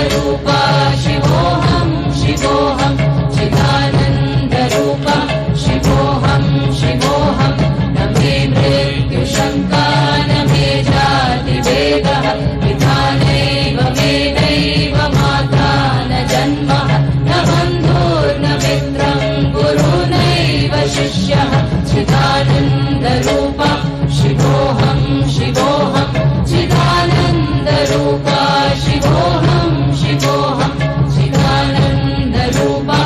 चिदानन्दरूपा शिवोऽहं शिवोऽहं चिदानन्दरूपा शिवोऽहं शिवोऽहं न मे मृत्युशङ्का न मे जातिभेदः पिता नैव मे नैव माता न जन्मः न बन्धुर्न मित्रं गुरुनैव शिष्यः चिदानन्दरूपा शिवोऽहं शिवोऽहं चिदानन्दरूपा शिवोऽहं शिवोऽहं चिदानन्दरूपा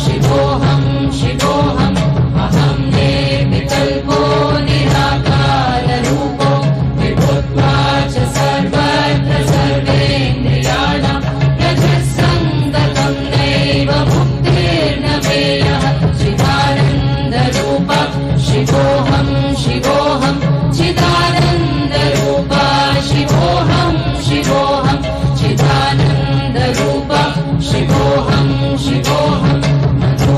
शिवोऽहं शिवोऽहम् अहं निर्विकल्पो निराकाररूपो विभुत्वा च सर्वत्र सर्वेन्द्रियाणां रजस्सङ्गतं नैव मुक्तिर्न मेयः चिदानन्दरूपा शिवोऽहं शिवोऽहं चिदानन्दरूपा शिवोऽहं शिवोऽहं चिदानन्दरूपा शिवोऽहं शिवोऽहं मनो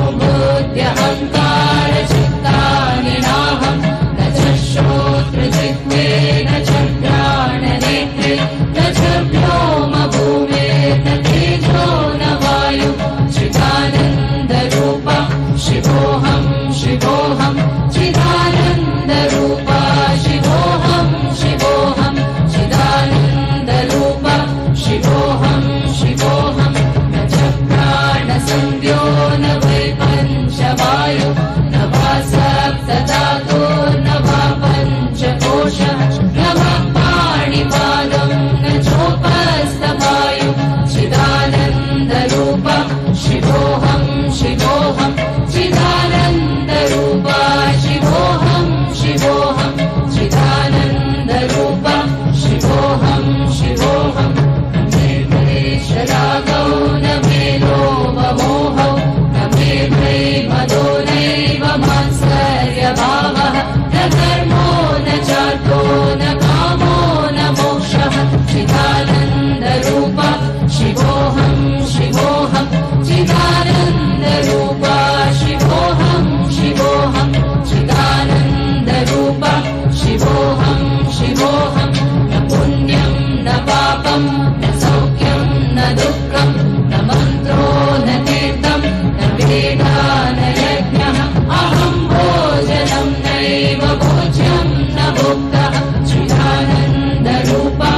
बुद्ध्यहङ्कारचित्तानि नाहं न च श्रोत्रजिह्वे न च घ्राणनेत्रे न च व्योमभूमिर्न तेजो न वायु चिदानन्दरूपा शिवोऽहं शिवोऽहं चिदानन्दरूपा शिवोऽहं शिवोऽहं चिदानन्दरूपा शिवोऽहं शिवोऽहं न च प्राणसंज्ञो न वै पञ्चवायु न वा सप्तधातु न वा पञ्चकोशः न वा पाणिपादं न चोपस्थवायु चिदानन्दरूपा शिवोऽहं शिवोऽहं चिदानन्दरूपा शिवोऽहं शिवोऽहं चिदानन्दरूपा शिवोऽहं शिवोऽहं न मे क्लेशरागौ न मे लोभमोहौ न मे प्रेमदो नैव मात्सर्यभावः न धर्मो न चार्थो न कामो न मोक्षः चिदानन्दरूपा शिवोऽहं शिवोऽहं चिदानन्दरूपा शिवोऽहं शिवोऽहं चिदानन्दरूपा शिवोऽहं शिवोऽहं न पुण्यं न पापं न सौख्यं न दुःखं न मन्त्रो न तीर्थं न वेदा न यज्ञः अहं भोजनं नैव भोज्यं न भुक्तः चिदानन्दरूपा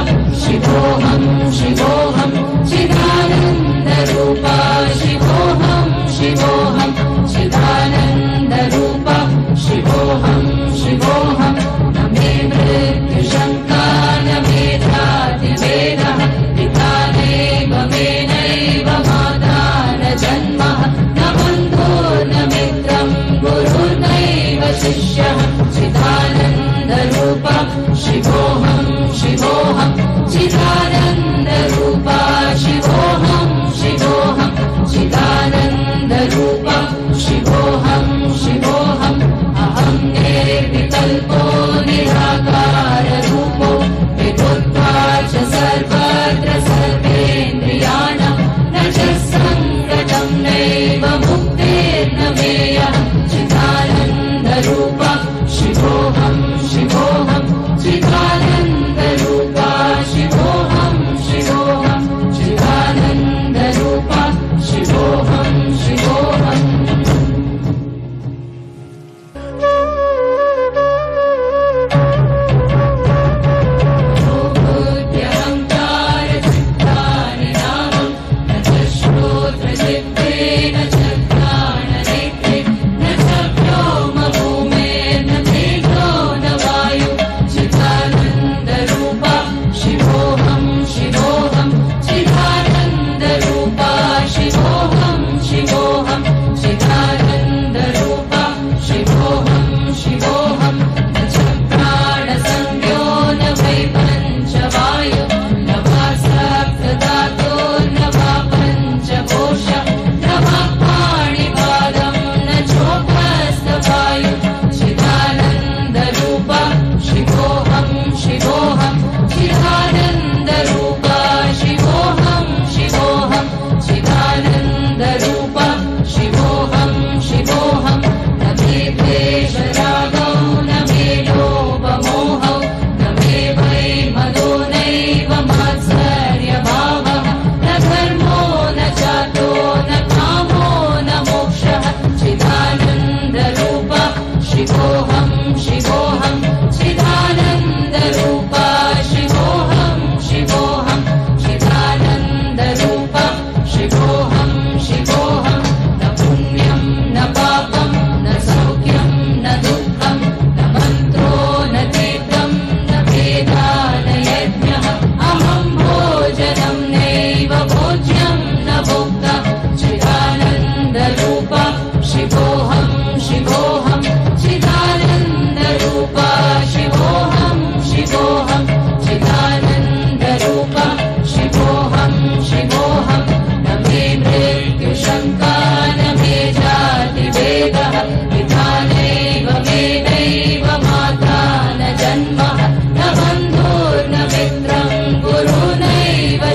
शिवोऽहं शिवोऽहं चिदानन्दरूपा शिवोऽहं शिवोऽहं चिदानन्दरूपा शिवोऽहं शिवोऽहं न मे मृत्युशङ्का न मे जातिभेदः पिता नैव मे नैव माता न जन्मः न बन्धुर्न मित्रं गुरुर्नैव शिष्यः चिदानन्दरूपा शिवोऽहं शिवोऽहं चिदानन्दरूपा शिवोऽहं शिवोऽहं चिदानन्दरूपा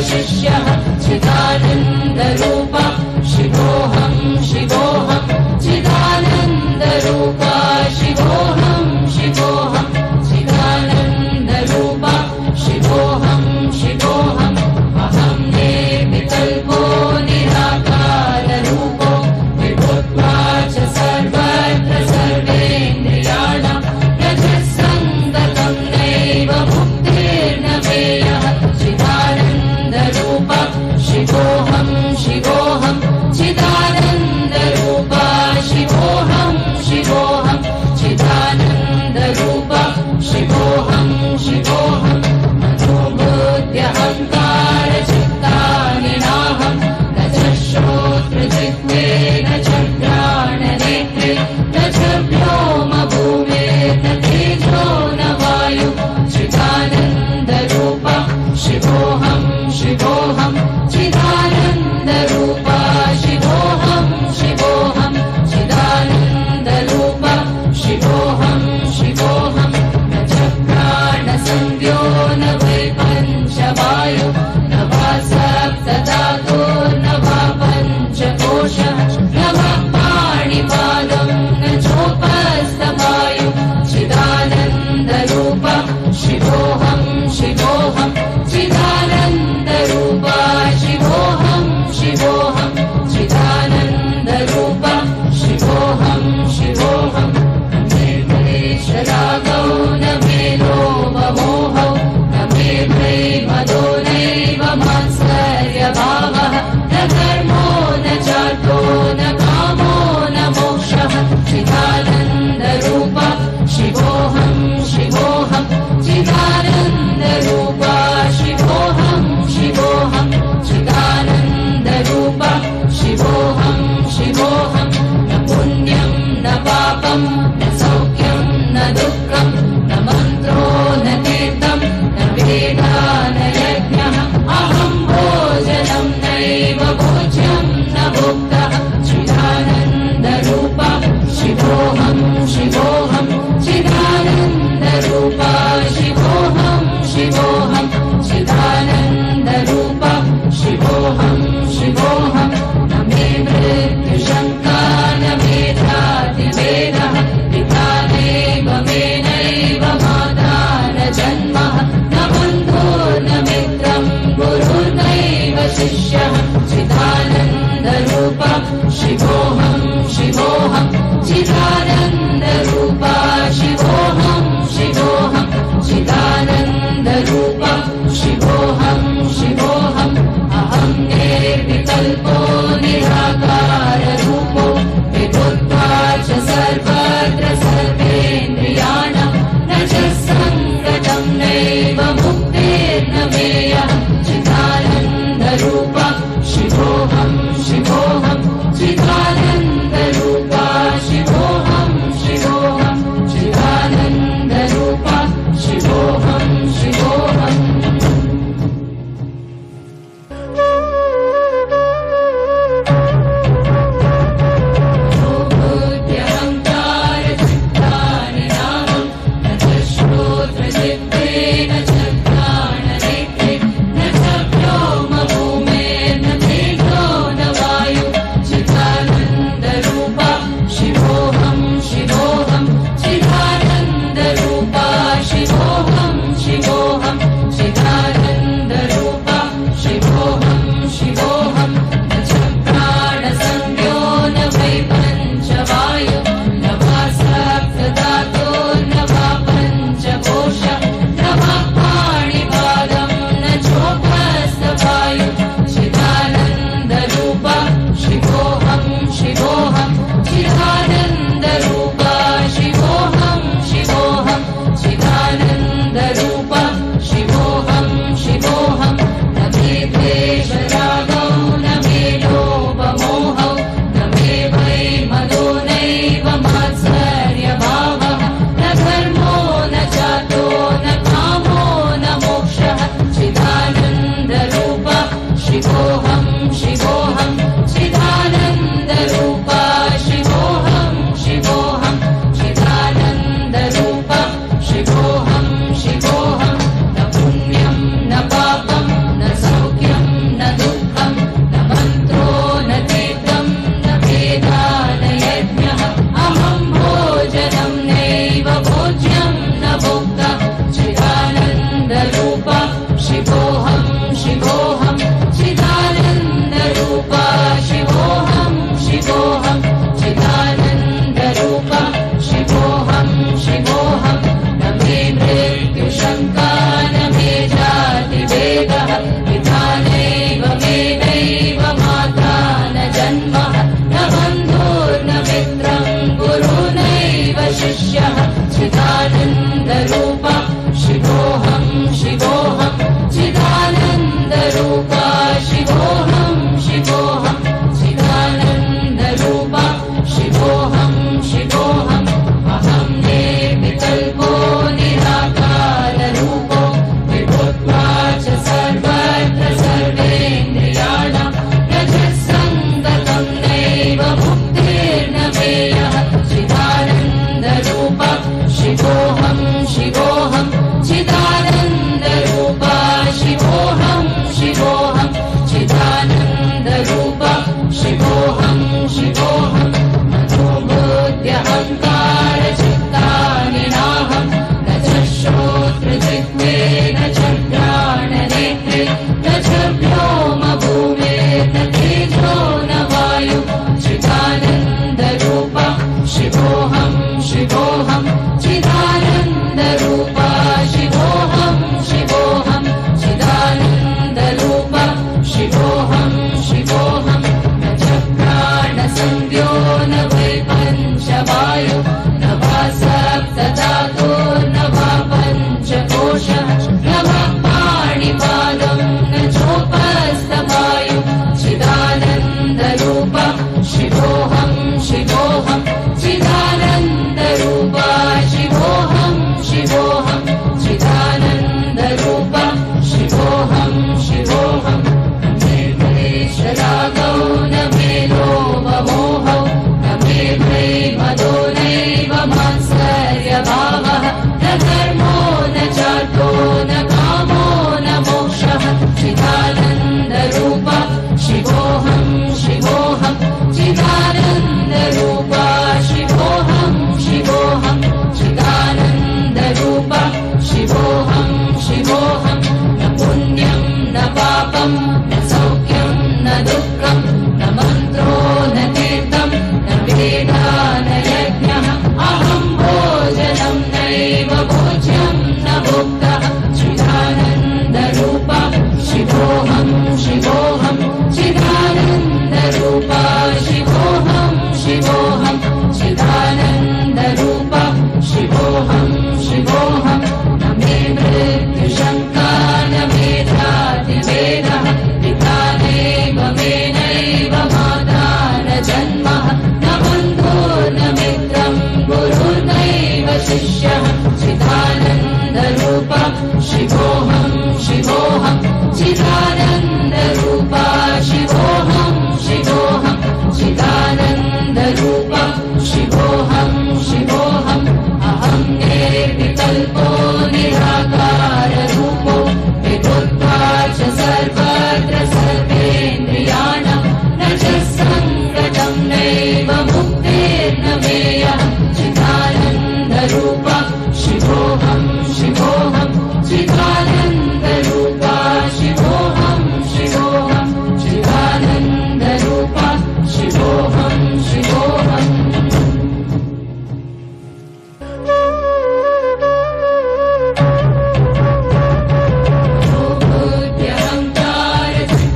शिष्यः चिदानन्दरूपा शिवोऽहं शिवोऽहं चिदानन्दरूपा शिवोऽहं शिवोऽहं चिदानन्दरूपा शिवोऽहं शिवोऽहम् अहं निर्विकल्पो निराकाररूपो विभुत्वा च सर्वत्र सर्वेन्द्रियाणां रजस्सङ्गतं नैव मुक्तिर्न मेयः चिदानन्दरूपा शिवोऽहं शिवोऽहं चिदानन्दरूपा शिवोऽहं शिवोऽहं चिदानन्दरूपा शिवोऽहं शिवोऽहं मनोबुद्ध्यहङ्कारचित्तानि नाहं न च श्रोत्रजिह्वे न च घ्राणनेत्रे न च व्योमभूमिर्न तेजो न वायु चिदानन्दरूपा शिवोऽहं शिवोऽहं चिदानन्दरूपा शिवोऽहं शिवोऽहं चिदानन्दरूपा शिवोऽहं शिवोऽहं न च प्राणसंज्ञो न वै पञ्चवायु न वा सप्तधातु न वा पञ्चकोशः न वा पाणिपादं न चोपस्थवायु चिदानन्दरूपा शिवोऽहं शिवोऽहं चिदानन्दरूपा शिवोऽहं शिवोऽहं चिदानन्दरूपा शिवोऽहं शिवोऽहं न मे क्लेशरागौ न मे लोभमोहौ न मे भ्रमदो नैव मात्सर्यभावः न धर्मो न चार्थो न कामो न मोक्षः चिदानन्दरूपा शिवोऽहं शिवोऽहं चिदानन्दरूपा शिवोऽहं शिवोऽहं चिदानन्दरूपा शिवोऽहं शिवोऽहं न पुण्यं न पापं न सौख्यं न दुःखं न मन्त्रो न तीर्थं न वेदा न यज्ञः अहं भोजनं नैव भोज्यं न भुक्तः चिदानन्दरूपा शिवोऽहं शिवोऽहं चिदानन्दरूपा शिवोऽहं शिवोऽहं चिदानन्दरूपा शिवोऽहं शिवोऽहं न मे मृत्युशङ्का न मे जातिभेदः पिता नैव मे नैव माता न जन्मः न बन्धुर्न मित्रं गुरुर्नैव शिष्यः चिदानन्दरूपा शिवोऽहं शिवोऽहं चिदानन्दरूपा शिवोऽहं शिवोऽहं चिदानन्दरूपा शिवोऽहं शिवोऽहम् अहं निर्विकल्पो निराकाररूपो विभुत्वा च सर्वत्र सर्वेन्द्रियाणां रजस्सङ्गतं नैव मुक्तिर्न मेयः चिदानन्दरूपा शिवोऽहं शिवोऽहं चिदानन्दरूपा शिवोऽहं शिवोऽहं चिदानन्दरूपा शिवोऽहं शिवोऽहम् बुद्ध्यहङ्कारचित्तानि नाहं न च श्रोत्रजिह्वे न च घ्राणनेत्रे न च व्योमभूमिर्न तेजो न वायु चिदानन्दरूपा शिवोऽहं शिवोऽहं चिदानन्दरूपा शिवोऽहं शिवोऽहं चिदानन्दरूपा शिवोऽहं शिवोऽहं न च प्राणसंज्ञो न वै पञ्चवायु न वा सप्तधातु न वा पञ्चकोशः न वा पाणिपादं न चोपस्थवायु चिदानन्दरूपा शिवोऽहं शिवोऽहं चिदानन्दरूपा शिवोऽहं शिवोऽहं चिदानन्दरूपा शिवोऽहं शिवोऽहं न मे द्वेषरागौ न मे लोभमोहौ न मे भयमदो नैव मात्सर्यभावः न धर्मो न चार्थो न कामो न मोक्षः चिदानन्दरूपा शिवोऽहं शिवोऽहं चिदानन्दरूपा शिवोऽहं शिवोऽहं चिदानन्दरूपा शिवोऽहं शिवोऽहं न पुण्यं न पापं न सौख्यं शिवोऽहं चिदानन्दरूपं शिवोऽहं शिवोऽहं न मे मृत्युशङ्का न मे जातिभेदः पिता नैव मे नैव माता न जन्मः न बन्धुर्न मित्रं गुरुनैव शिष्यः चिदानन्दरूपं शिवोऽहं शिवोऽहं चिदानन्दरूपा शिवोऽहं शिवोऽहं चिदानन्दरूपा शिवोऽहं शिवोऽहम् अहं निर्विकल्पो निराकाररूपो विभुत्वा च सर्वत्र सर्वेन्द्रियाणां रजस्सङ्गतं नैव मुक्तिर्न मेयः चिदानन्दरूपा शिवोऽहं शिवोऽहं चिदानन्दरूपा शिवोऽहं शिवोऽहं चिदानन्दरूपा शिवोऽहं शिवोऽहं मनोबुद्ध्यहङ्कारचित्तानि नाहं न च श्रोत्रजिह्वे न च घ्राणनेत्रे न च व्योमभूमिर्न तेजो न वायु चिदानन्दरूपा शिवोऽहं शिवोऽहं चिदानन्दरूपा शिवोऽहं शिवोऽहं चिदानन्दरूपा शिवोऽहं शिवोऽहं न च प्राणसंज्ञो न वै पञ्चवायु न वा सप्तधातुर्न वा पञ्चकोशः न वा पाणिपादं न चोपस्थवायु चिदानन्दरूपा शिवोऽहं शिवोऽहं चिदानन्दरूपा शिवोऽहं शिवोऽहं चिदानन्दरूपा शिवोऽहं शिवोऽहं न मे क्लेशरागौ न मे लोभमोहौ न मे प्रेमदो नैव मात्सर्यभावः न धर्मो न चार्थो न कामो न मोक्षः चिदानन्दरूपा शिवोऽहं शिवोऽहं चिदानन्दरूपा शिवोऽहं शिवोऽहं चिदानन्दरूपा शिवोऽहं शिवोऽहं न पुण्यं न पापं न सौख्यं न दुःखं न मन्त्रो न तीर्थं न वेदा न यज्ञः अहं भोजनं नैव भोज्यं न भुक्तः चिदानन्दरूपा शिवोऽहं शिवोऽहं चिदानन्दरूपा शिवोऽहं शिवोऽहं चिदानन्दरूपा शिवोऽहं शिवोऽहं न मे मृत्युशङ्का न मे जातिभेदः पिता नैव मे नैव माता न जन्मः न बन्धुर्न मित्रं गुरुर्नैव शिष्यः चिदानन्दरूपा शिवोऽहं शिवोऽहं चिदानन्दरूपा शिवोऽहं शिवोऽहं चिदानन्दरूपा शिवोऽहं शिवोऽहम् अहं निर्विकल्पो निराकाररूपो विभुत्वा च सर्वत्र सर्वेन्द्रियाणां रजस्सङ्गतं नैव मुक्तिर्न मेयः चिदानन्दरूपा शिवोऽहं शिवोऽहं चिदानन्दरूपा शिवोऽहं शिवोऽहं चिदानन्दरूपा शिवोऽहं शिवोऽहम् बुद्ध्यहङ्कारचित्तानि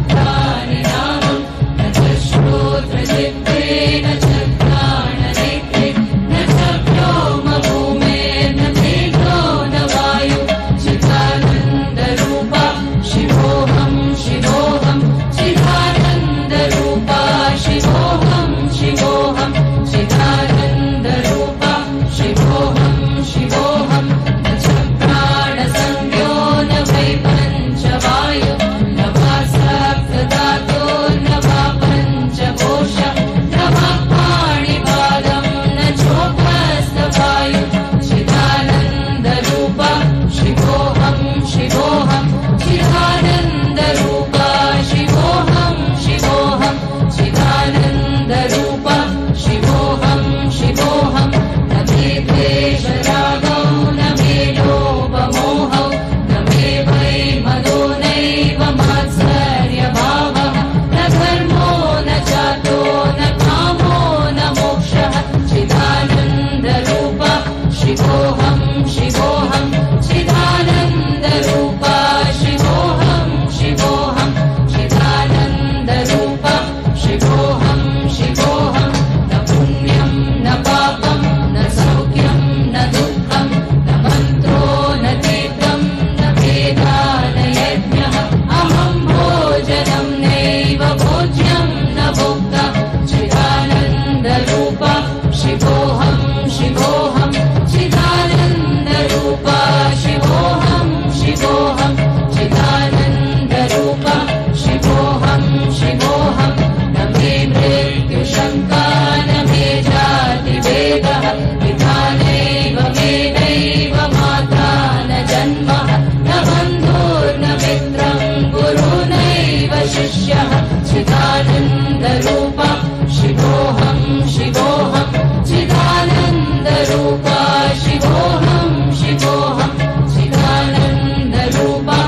शिष्यः चिदानन्दरूपा शिवोऽहं शिवोऽहं चिदानन्दरूपा शिवोऽहं शिवोऽहं चिदानन्दरूपा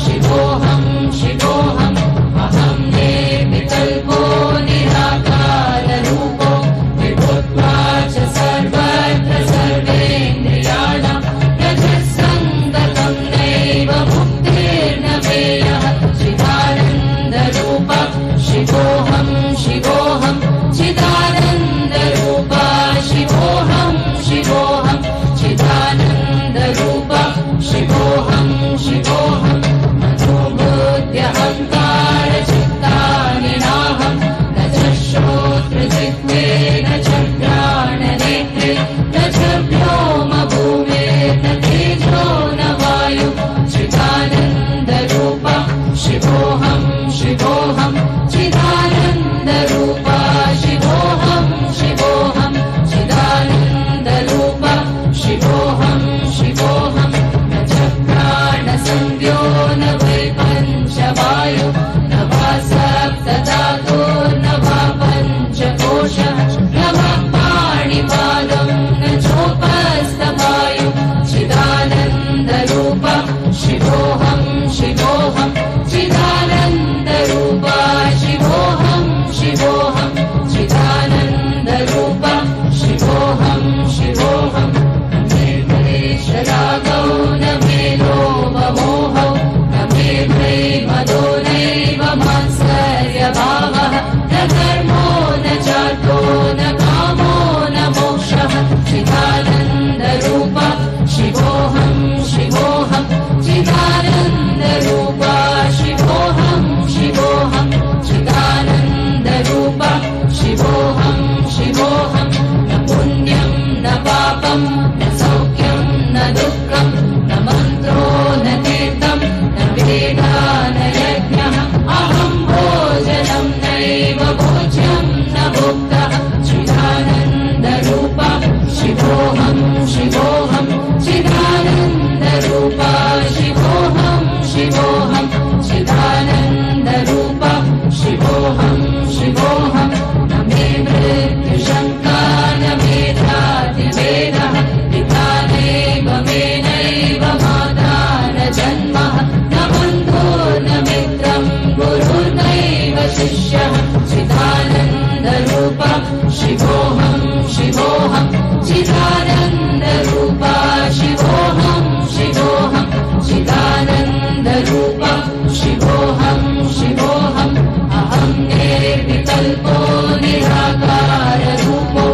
शिवोऽहं शिवोऽहम् अहं निर्विकल्पो निराकाररूपो विभुत्वा च सर्वत्र सर्वेन्द्रियाणां रजस्सङ्गतं नैव मुक्तिर्न मेयः चिदानन्दरूपा शिवोऽहं शिवोऽहं चिदानन्दरूपा शिवोऽहं शिवोऽहं चिदानन्दरूपा शिवोऽहं शिवोऽहं मनोबुद्ध्यहङ्कारचित्तानि नाहं न च श्रोत्रजिह्वे न च घ्राणनेत्रे न च व्योमभूमिर्न तेजो न वायु चिदानन्दरूपा शिवोऽहं शिवोऽहं चिदानन्दरूपा शिवोऽहं शिवोऽहं चिदानन्दरूपा शिवोऽहं शिवोऽहं न च प्राणसंज्ञो न वै पञ्चवायु न वा सप्तधातुर्न वा पञ्चकोशः न वा पाणिपादं न चोपस्थवायु चिदानन्दरूपा शिवोऽहं शिवोऽहं चिदानन्दरूपा शिवोऽहं शिवोऽहं चिदानन्दरूपा शिवोऽहं शिवोऽहं न मे क्लेशरागौ न मे लोभमोहौ न मे प्रेमदो नैव मात्सर्यभावः न धर्मो न चार्थो न कामो न मोक्षः चिदानन्दरूपा शिवोऽहं शिवोऽहं चिदानन्दरूपा शिवोऽहं शिवोऽहं चिदानन्दरूपा शिवोऽहं शिवोऽहं न पुण्यं न पापं न सौख्यं न दुःखं न मन्त्रो न तीर्थं न वेदा न यज्ञः अहं भोजनं नैव भोज्यं न भुक्तः चिदानन्दरूपा शिवोऽहं शिवोऽहं चिदानन्दरूपा शिवोऽहं शिवोऽहं चिदानन्दरूपा शिवोऽहं शिवोऽहं न मे मृत्युशङ्का न मे ध्यातिवेदः पिता नैव मे नैव माता न जन्मः न बन्धुर्न मित्रं गुरुर्नैव शिष्यः चिदानन्दरूपा शिवोऽहं शिवोऽहं चिदानन्दरूपा शिवोऽहं शिवोऽहं चिदानन्दरूपा शिवोऽहं शिवोऽहम् अहं निर्विकल्पो निराकाररूपो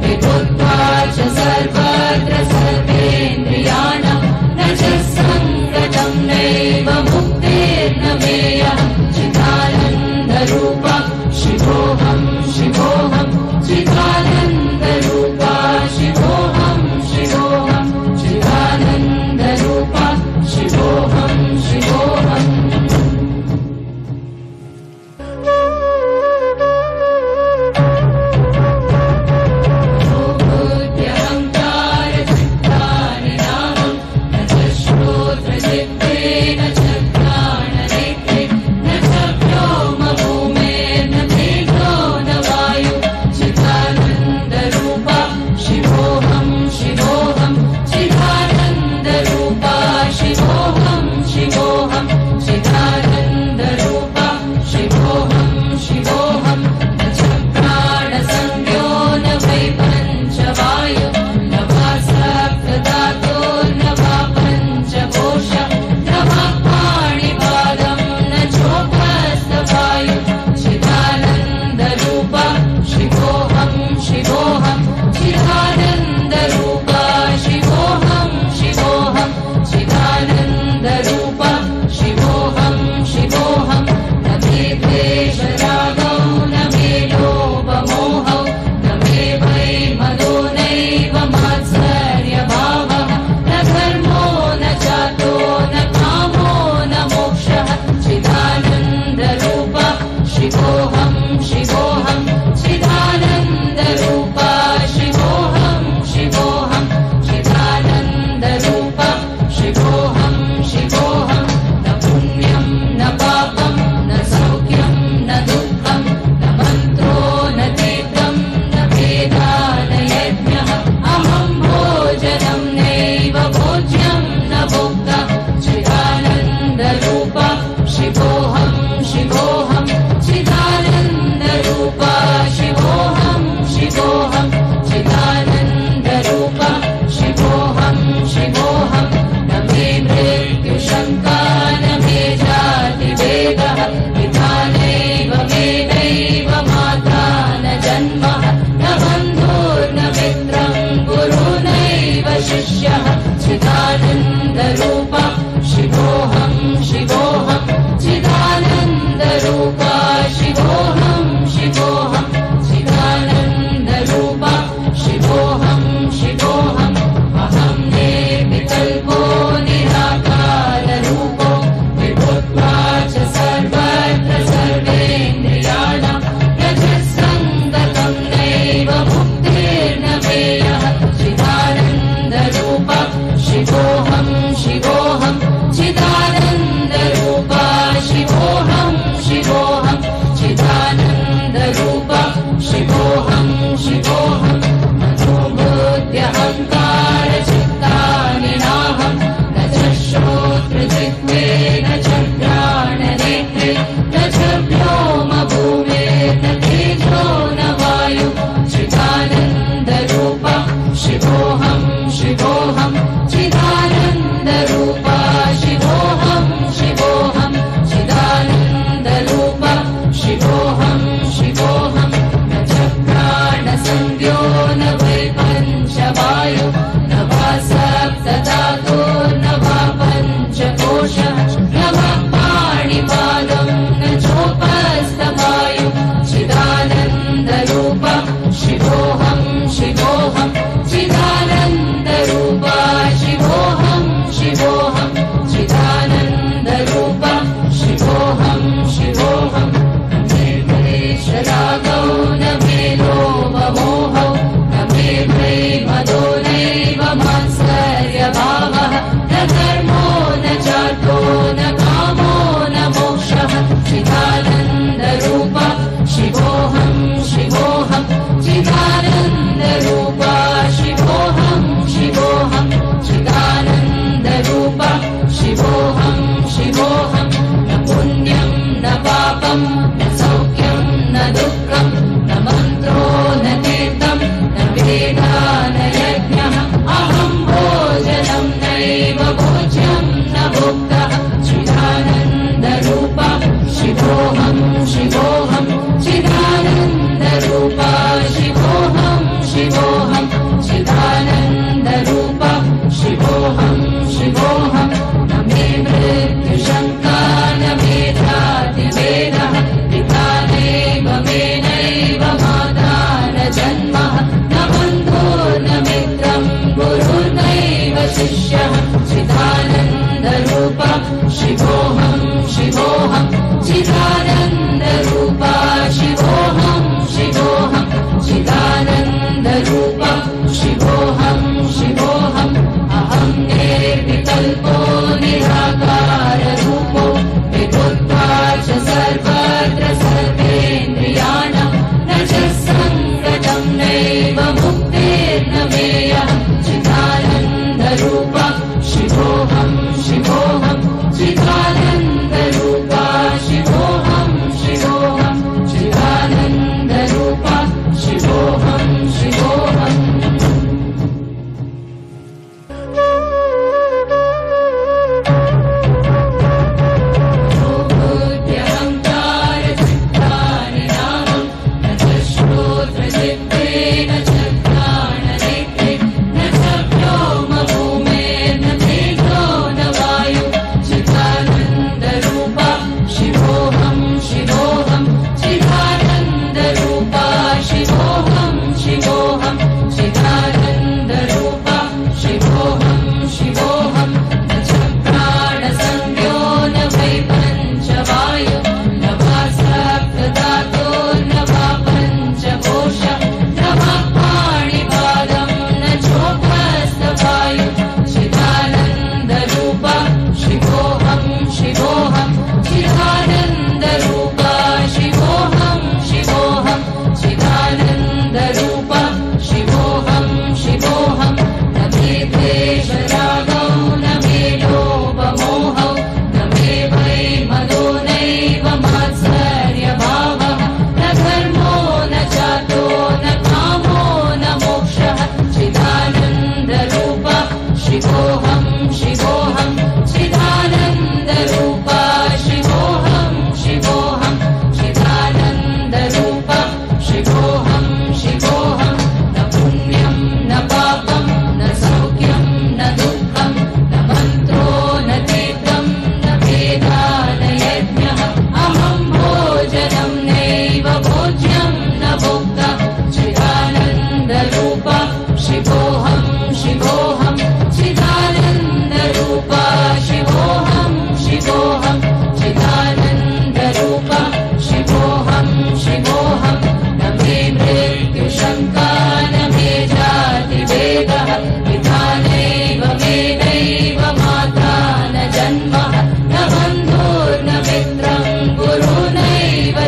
विभुत्वा च सर्वत्र सर्वेन्द्रियाणां न च सङ्गतं नैव मुक्तिर्न मेयः चिदानन्दरूपा शिवोऽहं शिवोऽहं चिदानन्दरूपा शिवोऽहं शिवोऽहं चिदानन्दरूपा शिवोऽहं शिवोऽहम् बुद्ध्यहङ्कारचित्तानि नाहं न च श्रोत्रजिह्वे न च घ्राणनेत्रे न च व्योमभूमिर्न तेजो न वायु चिदानन्दरूपा शिवोऽहं शिवोऽहं चिदानन्दरूपा शिवोऽहं शिवोऽहं चिदानन्दरूपा शिवोऽहं शिवोऽहं न च प्राणसंज्ञो न वै पञ्चवायु न वा सप्तधातुर्न वा पञ्चकोशः न वा पाणिपादं न चोपस्थवायु चिदानन्दरूपा शिवोऽहं शिवोऽहं चिदानन्दरूपा शिवोऽहं शिवोऽहं चिदानन्दरूपा शिवोऽहं शिवोऽहं न मे क्लेशरागौ न मे लोभमोहौ न मे भयमदो नैव मात्सर्यभावः न धर्मो न चार्थो न कामो न मोक्षः चिदानन्दरूपा शिवोऽहं शिवोऽहं चिदानन्दरूपा शिवोऽहं शिवोऽहं चिदानन्दरूपा शिवोऽहं शिवोऽहं न पुण्यं न पापं न सौख्यं चिदानन्दरूप शिवोऽहं शिवोऽहं चिदानन्दरूप शिवोऽहं शिवोऽहं चिदानन्दरूप शिवोऽहं शिवोऽहम् अहं निर्विकल्पो निराकाररूपो विभुत्वा च सर्वत्र सर्वेन्द्रियाणां रजस्सङ्गतं नैव मुक्तिर्न मेयः चिदानन्दरूप शिवोऽहं शिवो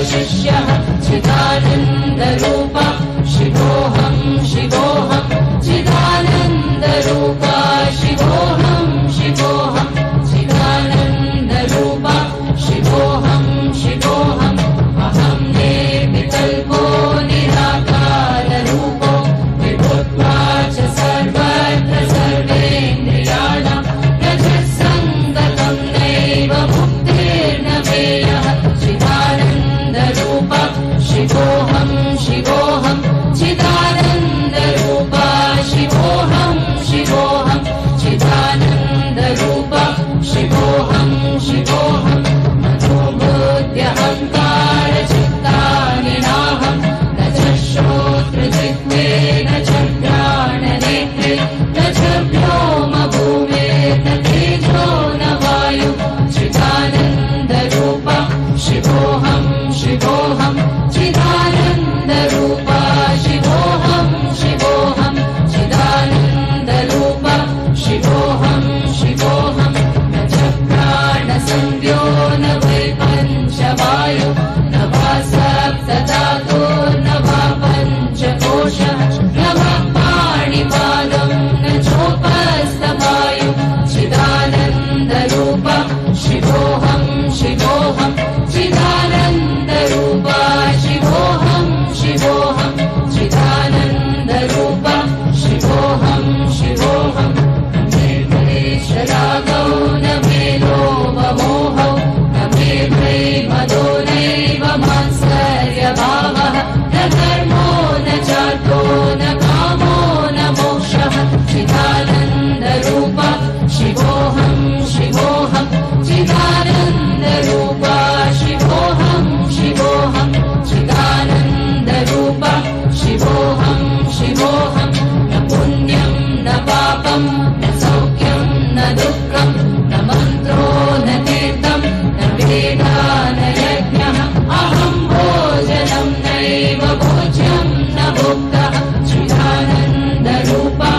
शिष्यः चिदानन्दरूपा शिवोऽहं शिवोऽहं चिदानन्दरूपा शिवोऽहं शिवोऽहं चिदानन्दरूपा शिवोऽहं शिवोऽहम् अहं निर्विकल्पो निराकाररूपो विभुत्वा च सर्वत्र सर्वेन्द्रियाणां रजस्सङ्गतं नैव मुक्तिर्न मेयः चिदानन्दरूपा शिवोऽहं शिवोऽहं चिदानन्दरूपा शिवोऽहं शिवोऽहं चिदानन्दरूपा शिवोऽहं शिवोऽहं मनोबुद्ध्यहङ्कारचित्तानि नाहं न च श्रोत्रजिह्वे न च घ्राणनेत्रे न च व्योमभूमिर्न तेजो न वायु चिदानन्दरूपा शिवोऽहं शिवोऽहं चिदानन्दरूपा शिवोऽहं शिवोऽहं चिदानन्दरूपा शिवोऽहं शिवोऽहं न च प्राणसंज्ञो न वै पञ्चवायु न वा सप्तधातुर्न वा पञ्चकोशः न वा पाणिपादं न चोपस्थवायु चिदानन्दरूपा शिवोऽहं शिवोऽहं चिदानन्दरूपा शिवोऽहं शिवोऽहं चिदानन्दरूपा शिवोऽहं शिवोऽहं न मे क्लेशरागौ न मे लोभमोहौ न मे भयमदो नैव मात्सर्यभावः न धर्मो न चार्थो न कामो न मोक्षः चिदानन्दरूपा शिवोऽहं शिवोऽहं चिदानन्दरूपा शिवोऽहं शिवोऽहं चिदानन्दरूपा शिवोऽहं शिवोऽहं न पुण्यं न पापं न सौख्यं न दुःखं न मन्त्रो न तीर्थं न वेदा न यज्ञः अहं भोजनं नैव भोज्यं न भुक्तः चिदानन्दरूपा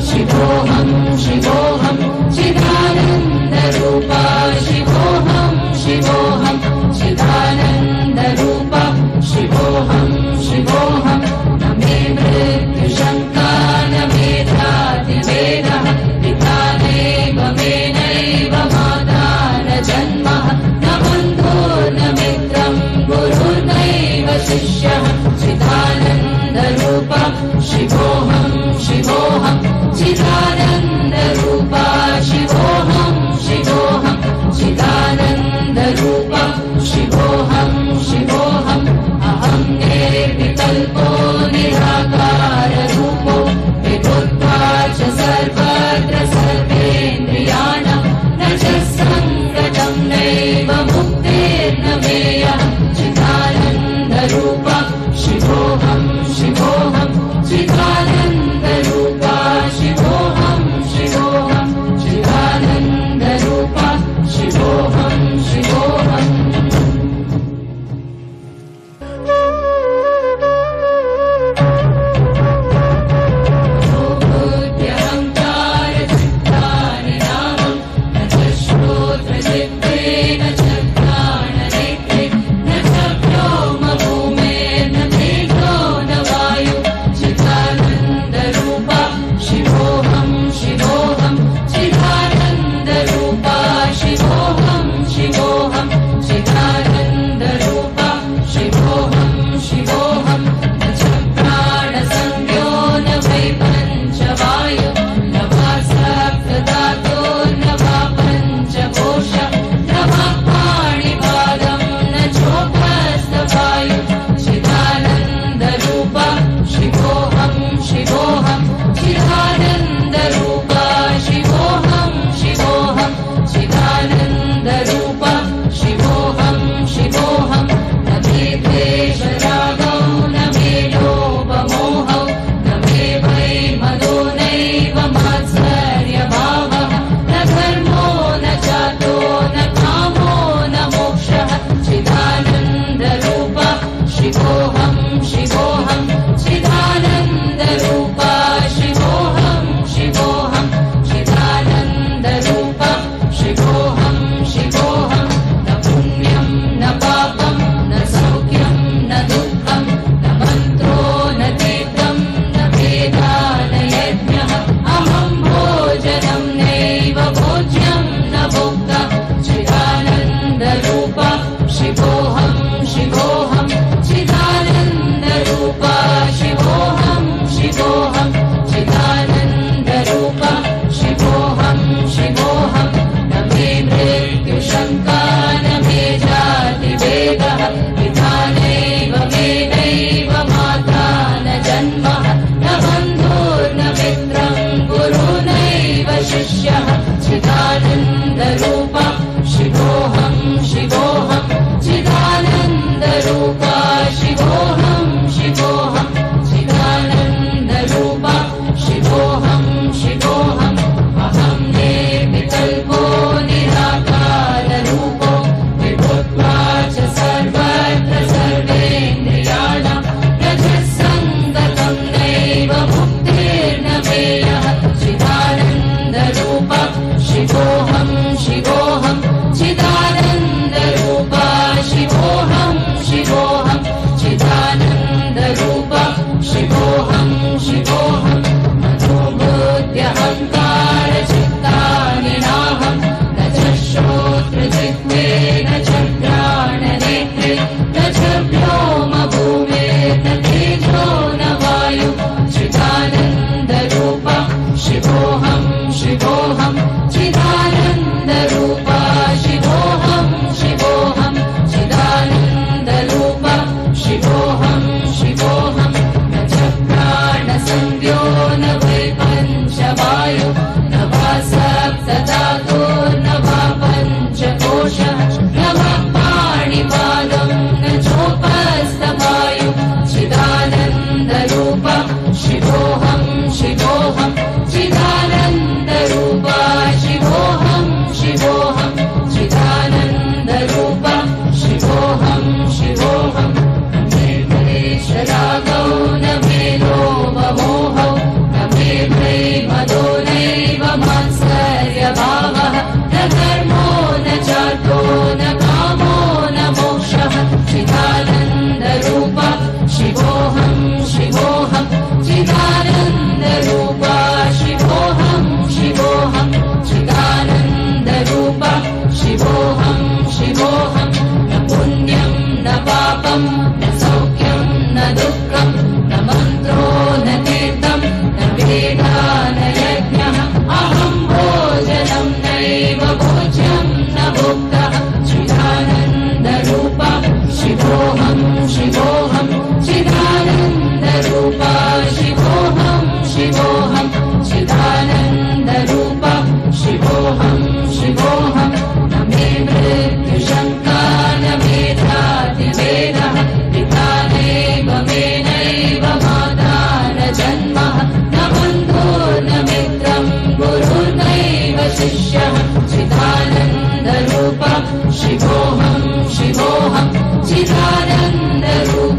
शिवोऽहं शिवोऽहं चिदानन्दरूपा शिवोऽहं शिवोऽहं चिदानन्दरूपा शिवोऽहं शिवोऽहं न मे मृत्युशङ्का न मे ध्यातिवेदः पिता नैव मे नैव माता न जन्मः न बन्धुर्न मित्रं गुरुर्नैव शिष्यः चिदानन्दरूपा शिवोऽहं शिवोऽहं चिदानन्दरूपा शिवोऽहं शिवोऽहं चिदानन्दरूपा शिवोऽहं शिवोऽहम् अहं निर्विकल्पो निराकाररूपो विभुत्वा च सर्वत्र सर्वेन्द्रियाणां रजस्सङ्गतं नैव मुक्तिर्न मेयः चिदानन्दरूपा शिवोऽहं शिवोऽहं चिदानन्दरूपा शिवोऽहं शिवोऽहं चिदानन्दरूपा शिवोऽहं शिवोऽहम् मनोबुद्ध्यहङ्कारचित्तानि नाहं न च श्रोत्रजिह्वे न च घ्राणनेत्रे न च व्योमभूमिर्न तेजो न वायु चिदानन्दरूपा शिवोऽहं शिवोऽहं चिदानन्दरूपा शिवोऽहं शिवोऽहं चिदानन्दरूपा शिवोऽहं शिवोऽहं न च प्राणसंज्ञो न वै पञ्चवायु न वा सप्तधातुर्न वा पञ्चकोशः न वा पाणिपादं न चोपस्थवायु चिदानन्दरूपा शिवोऽहं शिवोऽहं चिदानन्दरूपा शिवोऽहं शिवोऽहं चिदानन्दरूपा शिवोऽहं शिवोऽहं न मे क्लेशरागौ न मे लोभमोहौ न मे भयमदो नैव मात्सर्यभावः न धर्मो न चार्थो न कामो न मोक्षः चिदानन्दरूपा शिवोऽहं शिवोऽहं चिदानन्दरूपा शिवोऽहं शिवोऽहं चिदानन्दरूपा शिवोऽहं शिवोऽहं न पुण्यं न पापं न सौख्यं शिवोऽहं शिवोऽहं चिदानन्दरूप शिवोऽहं शिवोऽहम् अहं निर्विकल्पो निराकाररूपो विभुत्वा च सर्वत्र सर्वेन्द्रियाणां रजस्सङ्गतं नैव मुक्तिर्न मेयः चिदानन्दरूप शिवोऽहं शिवोऽहं चिदानन्दरूप शिवोऽहं शिवोऽहं चिदानन्दरूप शिवोऽहं शिवोऽहं मनोबुद्ध्यहङ्कारचित्तानि नाहं न च श्रोत्रजिह्वे न च घ्राणनेत्रे न च व्योमभूमिर्न तेजो न वायु चिदानन्दरूप शिवोऽहं शिवोऽहं चिदानन्दरूप शिवोऽहं शिवोऽहं चिदानन्दरूप शिवोऽहं शिवोऽहं न च प्राणसंज्ञो न वै पञ्चवायु न वा सप्तधातुर्न वा पञ्चकोशः न वा पाणिपादं न चोपस्थवायु चिदानन्दरूप शिवोऽहं शिवोऽहं चिदानन्दरूप शिवोऽहं शिवोऽहं चिदानन्दरूप शिवोऽहं शिवोऽहं न मे क्लेशरागौ न मे लोभमोहौ न मे भ्रमदो नैव मात्सर्यभावः न धर्मो न चार्थो न कामो न मोक्षः चिदानन्दरूप शिवोऽहं शिवोऽहं चिदानन्दरूप शिवोऽहं शिवोऽहं चिदानन्दरूप शिवोऽहं शिवोऽहं न पुण्यं न पापं न सौख्यं न दुःखं न मन्त्रो न तीर्थं न वेदा न यज्ञः अहं भोजनं नैव भोज्यं न भुक्तः चिदानन्दरूप शिवोऽहं शिवोऽहं चिदानन्दरूप शिवोऽहं शिवोऽहं चिदानन्दरूप शिवोऽहं शिवोऽहं न मे मृत्युशङ्का न मे जातिभेदः पिता नैव मे नैव माता न जन्मः न बन्धुर्न मित्रं गुरुर्नैव शिष्यः चिदानन्दरूप शिवोऽहं शिवोऽहं चिदानन्दरूप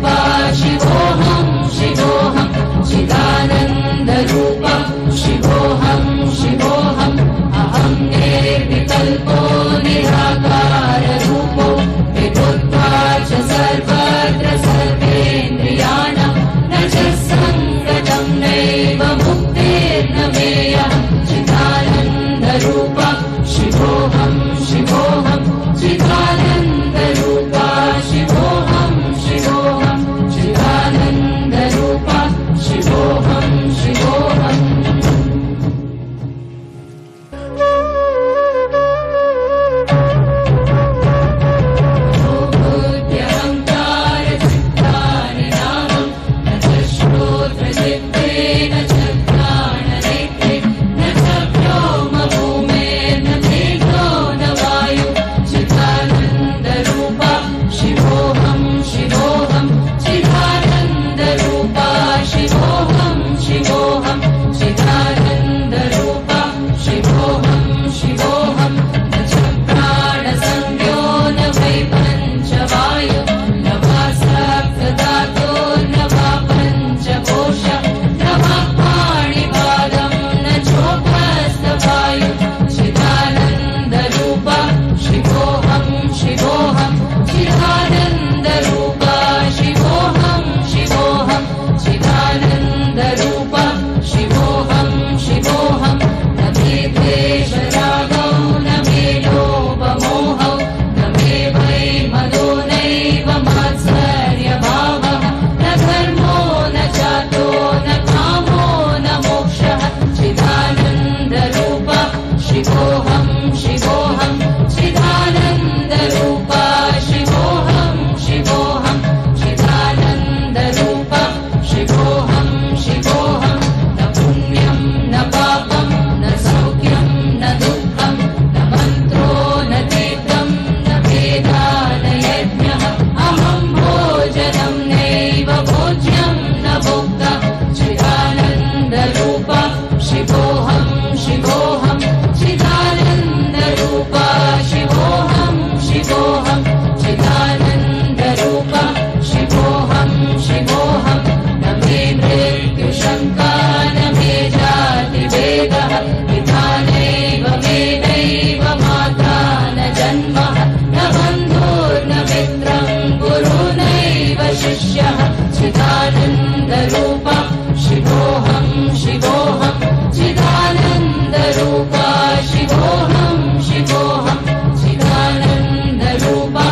शिष्यः चिदानन्दरूपा शिवोऽहं शिवोऽहं चिदानन्दरूपा शिवोऽहं शिवोऽहं चिदानन्दरूपा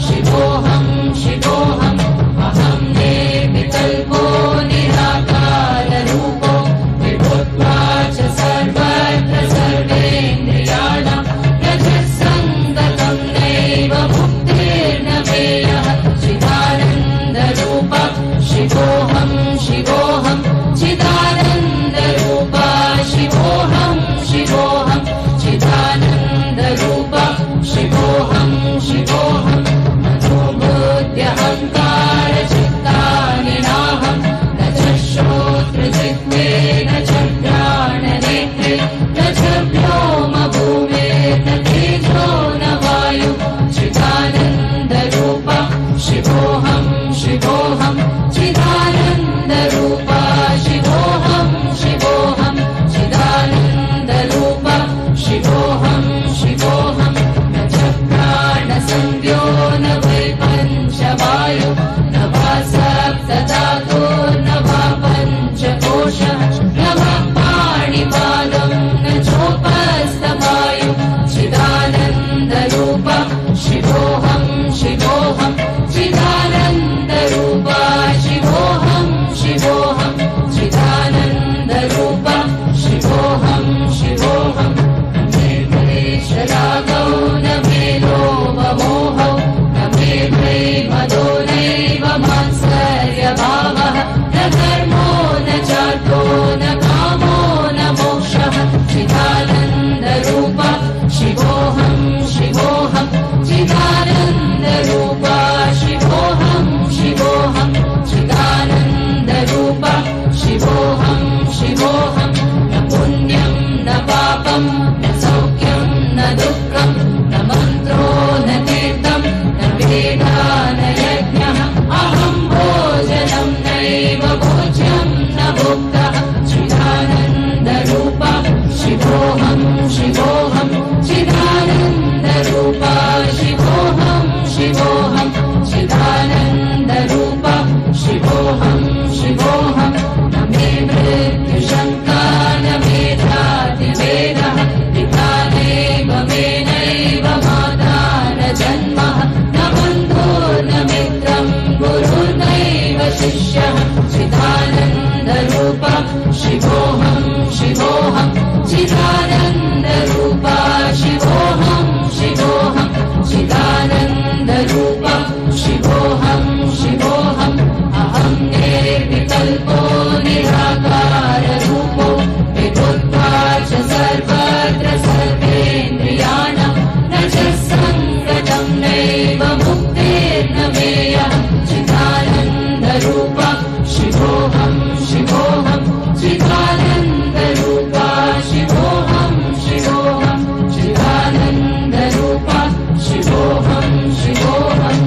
शिवोऽहं शिवोऽहम् अहं निर्विकल्पो निराकाररूपो विभुत्वा च सर्वत्र सर्वेन्द्रियाणां रजस्सङ्गतं नैव मुक्तिर्न मेयः चिदानन्दरूपा शिवोऽहं शिवोऽहं चिदानन्दरूपा शिवोऽहं शिवोऽहं चिदानन्दरूपा शिवोऽहं शिवोऽहं मनोबुद्ध्यहङ्कारचित्तानि नाहं न च श्रोत्रजिह्वे न च घ्राणनेत्रे न च व्योमभूमेर्न तेजो न वायु चिदानन्दरूपा शिवोऽहं शिवोऽहं चिदानन्दरूपा शिवोऽहं शिवोऽहं चिदानन्दरूपा शिवोऽहं शिवोऽहं न च प्राणसंज्ञो न वै पञ्चवायु न वा सप्तधातु न वा पञ्चकोशः न वा पाणिपादं न चोपस्थवायु चिदानन्दरूपा शिवोऽहं शिवोऽहं चिदानन्दरूपा शिवोऽहं शिवोऽहं चिदानन्दरूपा शिवोऽहं शिवोऽहं न मे क्लेशरागौ न मे लोभमोहौ न मे भयमदो नैव मात्सर्यभावः न धर्मो न चार्थो न कामो न मोक्षः चिदानन्दरूपा शिवोऽहं शिवोऽहं चिदानन्दरूपा शिवोऽहं शिवोऽहं चिदानन्दरूपा शिवोऽहं शिवोऽहं न पुण्यं न पापं न सौख्यं न दुःखं न मन्त्रो न तीर्थं न वेदा न यज्ञः अहं भोजनं नैव भोज्यं न भुक्तः चिदानन्दरूपा शिवोऽहं शिवोऽहं चिदानन्दरूपा शिवोऽहं शिवोऽहं चिदानन्दरूपा शिवोऽहं शिवोऽहं न मे मृत्युशङ्का न मे ध्यातिवेदः पिता नैव मे नैव माता न जन्मः न बन्धुर्न मित्रं गुरुर्नैव शिष्यः चिदानन्दरूपा शिवोऽहं शिवोऽहं चिदानन्दरूपा शिवोऽहं शिवोऽहं चिदानन्दरूपा शिवोऽहं शिवोऽहम् अहं निर्विकल्पो निराकाररूपो विभुत्वा च सर्वत्र सर्वेन्द्रियाणां न च सङ्गतं नैव मुक्तिर्न मेयः चिदानन्दरूपा शिवोऽहं शिवोऽहं चिदानन्दरूपा शिवोऽहं शिवोऽहं चिदानन्दरूपा शिवोऽहं शिवोऽहम्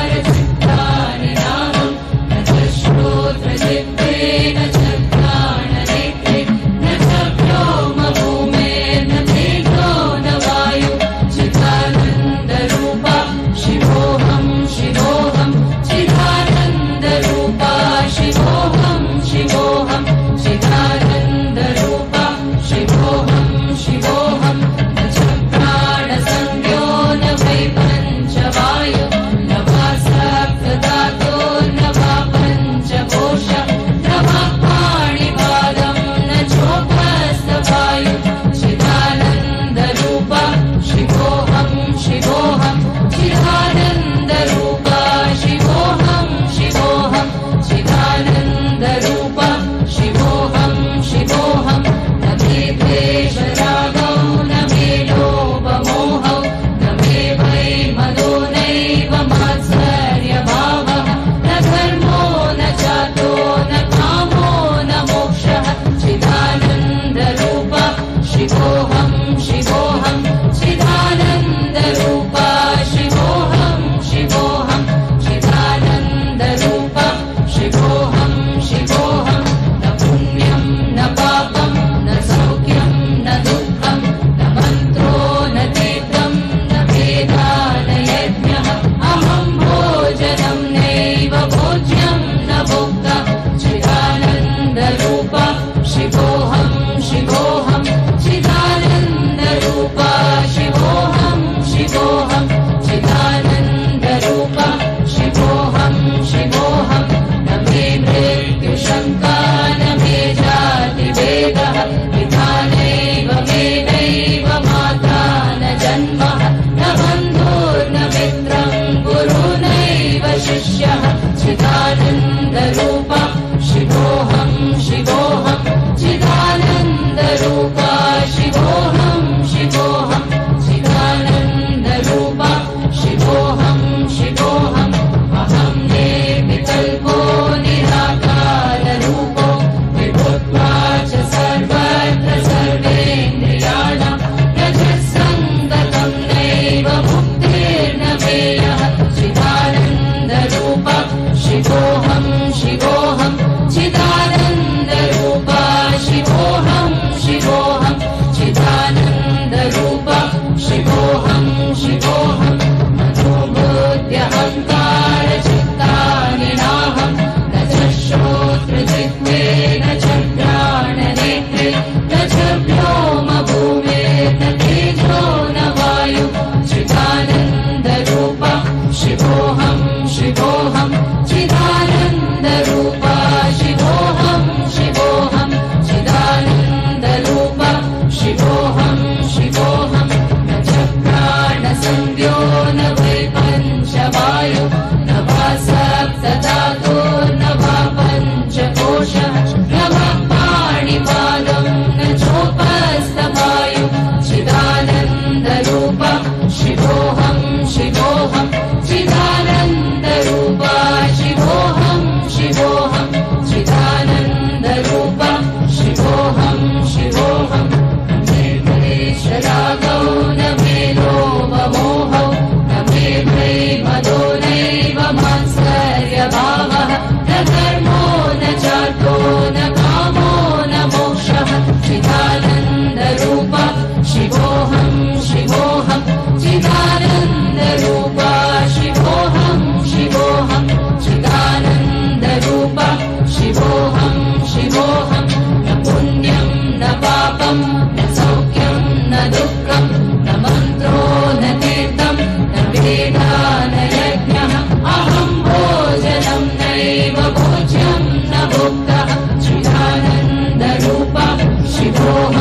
मनोबुद्ध्यहङ्कारचित्तानि नाहं न च श्रोत्रजिह्वे न च घ्राणनेत्रे न च व्योमभूमेर्न तेजो न वायु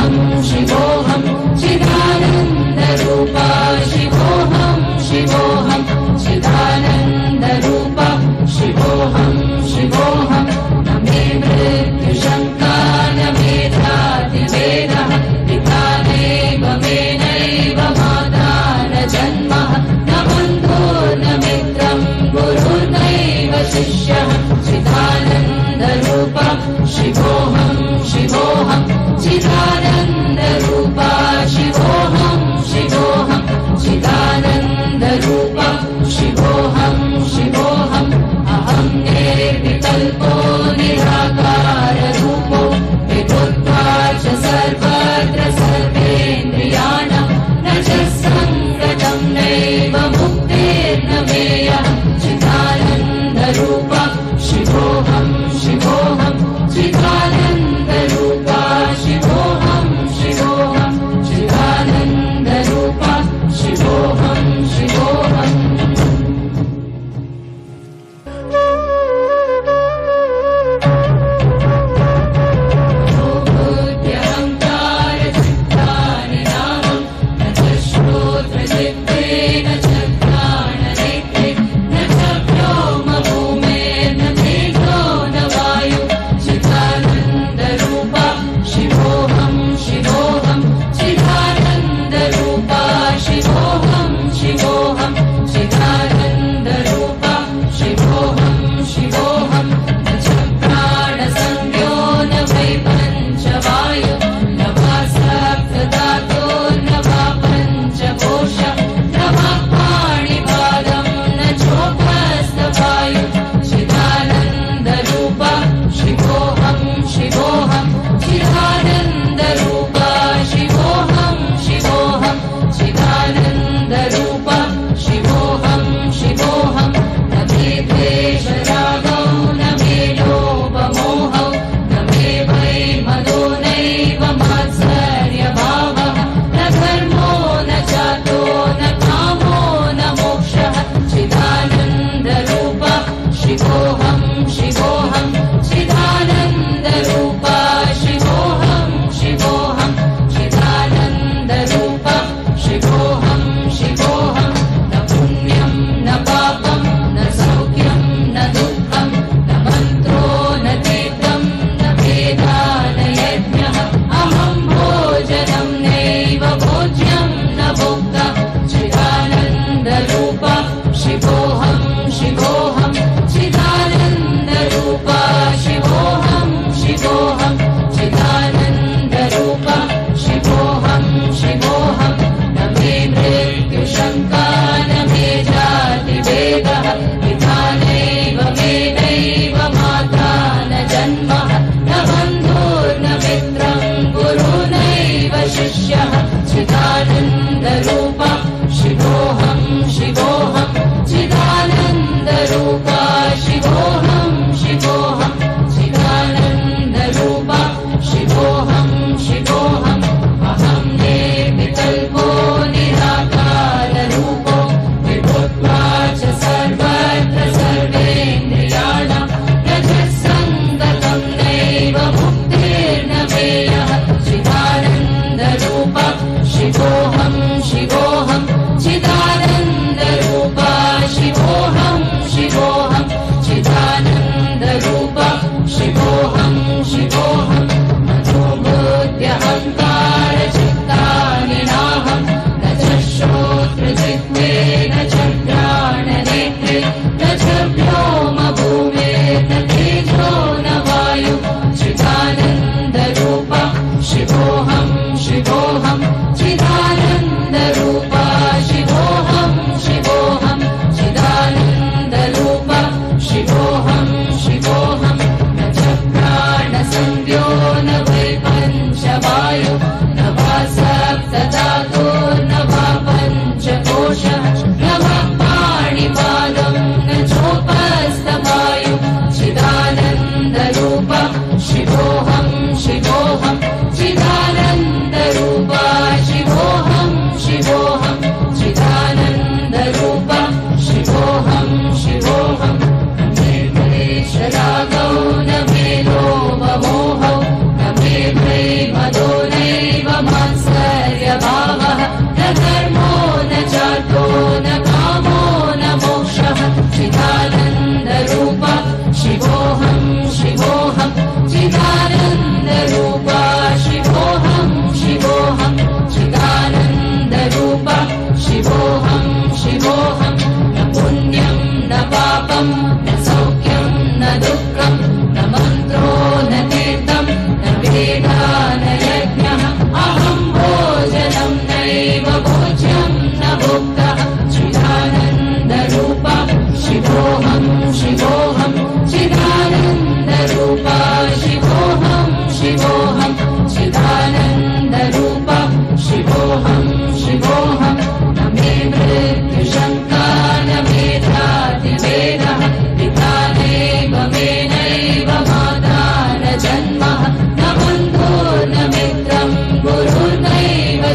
शिवोऽहं शिवोऽहं चिदानन्दरूपा शिवोऽहं शिवोऽहं चिदानन्दरूपा शिवोऽहं शिवोऽहं न मे मृत्युशङ्का न मे ध्यातिवेदः पिता नैव मे नैव माता न जन्मः न बन्धुर्न मित्रं गुरुर्नैव शिष्यः चिदानन्दरूपा शिवोऽहं शिवोऽहं चिदानन्दरूपा शिवोऽहं शिवोऽहं चिदानन्दरूपा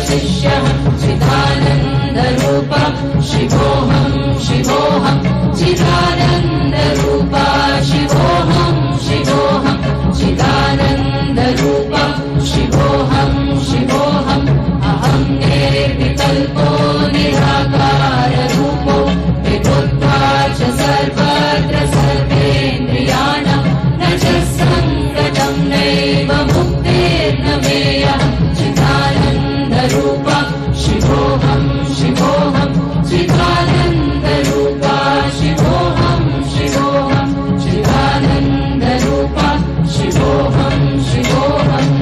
शिष्यः चिदानन्दरूपा शिवोऽहं शिवोऽहं चिदानन्दरूपा शिवोऽहं शिवोऽहं चिदानन्दरूपा शिवोऽहं शिवोऽहम् अहं निर्विकल्पो निराकाररूपो विभुत्वा च सर्वत्र सर्वेन्द्रियाणां न च सङ्गतं नैव मुक्तिर्न मेयः चिदानन्दरूपा शिवोऽहं शिवोऽहं चिदानन्दरूपा शिवोऽहं शिवोऽहं चिदानन्दरूपा शिवोऽहं शिवोऽहम्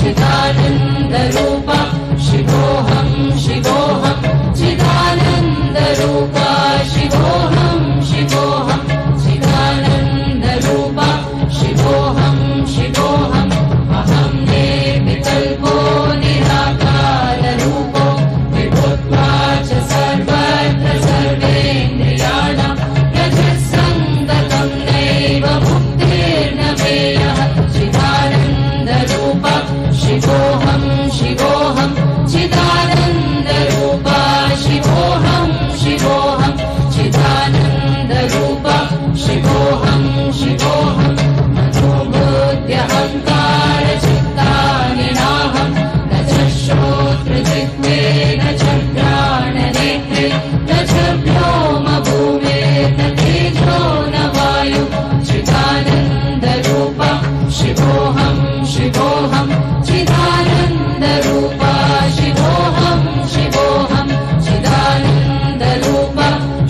चिदानन्दरूपा शिवोऽहं शिवोऽहं चिदानन्दरूपा शिवोऽहं शिवोऽहं चिदानन्दरूपा शिवोऽहं शिवोऽहम् अहं निर्विकल्पो निराकाररूपो विभुत्वा च सर्वत्र सर्वेन्द्रियाणां न च सङ्गतं नैव मुक्तिर्न मेयः चिदानन्दरूपा शिवोऽहं शिवोऽहं चिदानन्दरूपा शिवोऽहं शिवोऽहं चिदानन्दरूपा शिवोऽहं शिवोऽहं मनोबुद्ध्यहङ्कारचित्तानि नाहं न च श्रोत्रजिह्वे न च घ्राणनेत्रे न च व्योमभूमेर्न तेजो न वायु चिदानन्दरूपा शिवोऽहं शिवोऽहं चिदानन्दरूपा शिवोऽहं शिवोऽहं चिदानन्दरूपा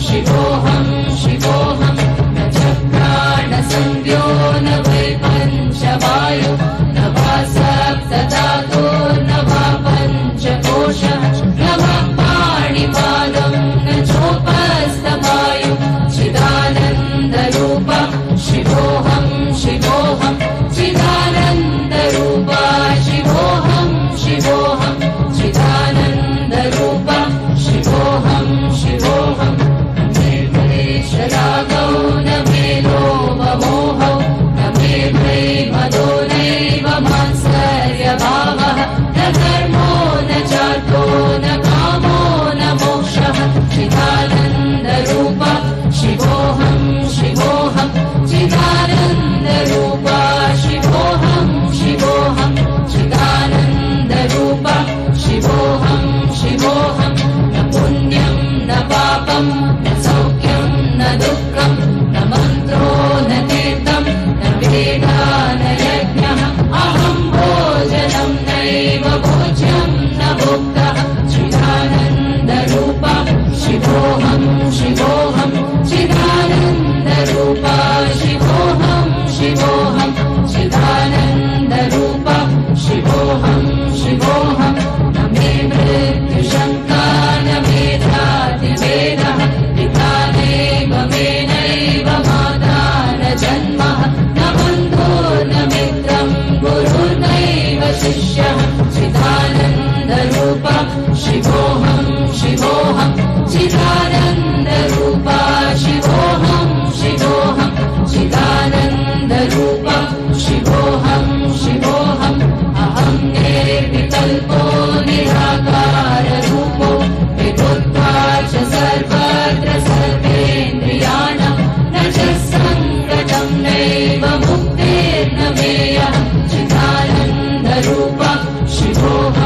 शिवोऽहं शिवोऽहं न च प्राणसंज्ञो न वै पञ्चवायु न वा सप्तधातुर्न वा पञ्चकोशः न वा पाणिपादं न चोपस्थवायु चिदानन्दरूपा शिवोऽहं शिवोऽहं चिदानन्दरूपा शिवोऽहं शिवोऽहं चिदानन्दरूपा शिवोऽहं शिवोऽहं न मे क्लेशरागौ न मे लोभमोहौ न मे भयमदो नैव मात्सर्यभावः न धर्मो न चार्थो न कामो न मोक्षः चिदानन्दरूपा शिवोऽहं शिवोऽहं चिदानन्दरूपा शिवोऽहं शिवोऽहं चिदानन्दरूपा शिवोऽहं शिवोऽहं न पुण्यं न पापं न सौख्यं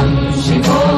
शिवोऽहम् शिवो